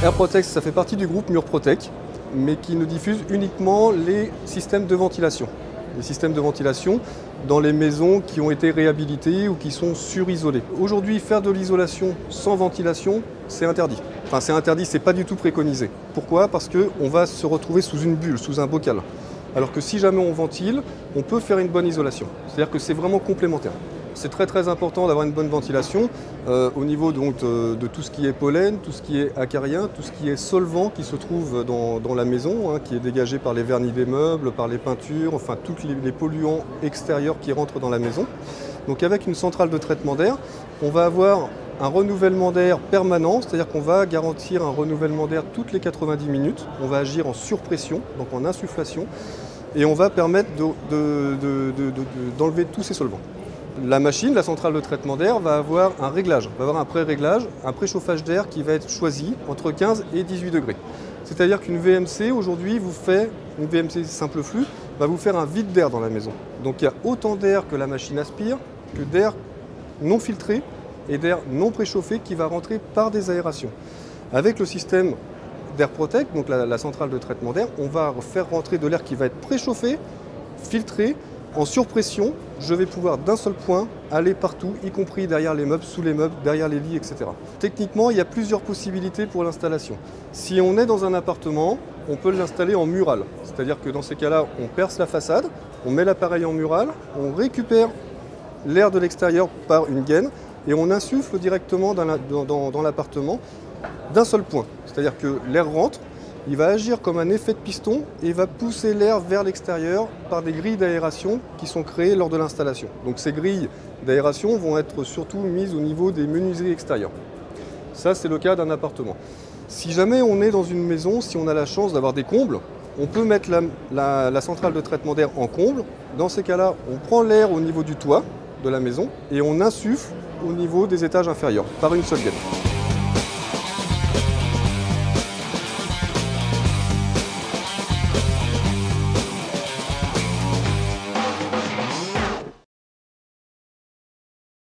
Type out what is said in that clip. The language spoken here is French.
Airprotech, ça fait partie du groupe Murprotec, mais qui ne diffuse uniquement les systèmes de ventilation. Les systèmes de ventilation dans les maisons qui ont été réhabilitées ou qui sont surisolées. Aujourd'hui, faire de l'isolation sans ventilation, c'est interdit. Enfin, c'est interdit, c'est pas du tout préconisé. Pourquoi? Parce qu'on va se retrouver sous une bulle, sous un bocal. Alors que si jamais on ventile, on peut faire une bonne isolation. C'est-à-dire que c'est vraiment complémentaire. C'est très important d'avoir une bonne ventilation au niveau donc, de tout ce qui est pollen, tout ce qui est acarien, tout ce qui est solvant qui se trouve dans la maison, qui est dégagé par les vernis des meubles, par les peintures, enfin tous les polluants extérieurs qui rentrent dans la maison. Donc avec une centrale de traitement d'air, on va avoir un renouvellement d'air permanent, c'est-à-dire qu'on va garantir un renouvellement d'air toutes les 90 minutes. On va agir en surpression, donc en insufflation, et on va permettre d'enlever tous ces solvants. La machine, la centrale de traitement d'air, va avoir un réglage, va avoir un pré-réglage, un préchauffage d'air qui va être choisi entre 15 et 18 degrés. C'est-à-dire qu'une VMC, aujourd'hui, une VMC simple flux, va vous faire un vide d'air dans la maison. Donc il y a autant d'air que la machine aspire, que d'air non filtré et d'air non préchauffé qui va rentrer par des aérations. Avec le système d'Airprotech, donc la centrale de traitement d'air, on va faire rentrer de l'air qui va être préchauffé, filtré. En surpression, je vais pouvoir d'un seul point aller partout, y compris derrière les meubles, sous les meubles, derrière les lits, etc. Techniquement, il y a plusieurs possibilités pour l'installation. Si on est dans un appartement, on peut l'installer en mural. C'est-à-dire que dans ces cas-là, on perce la façade, on met l'appareil en mural, on récupère l'air de l'extérieur par une gaine et on insuffle directement dans l'appartement d'un seul point. C'est-à-dire que l'air rentre, il va agir comme un effet de piston et va pousser l'air vers l'extérieur par des grilles d'aération qui sont créées lors de l'installation. Donc ces grilles d'aération vont être surtout mises au niveau des menuiseries extérieures. Ça, c'est le cas d'un appartement. Si jamais on est dans une maison, si on a la chance d'avoir des combles, on peut mettre la centrale de traitement d'air en comble. Dans ces cas-là, on prend l'air au niveau du toit de la maison et on insuffle au niveau des étages inférieurs par une seule gaine.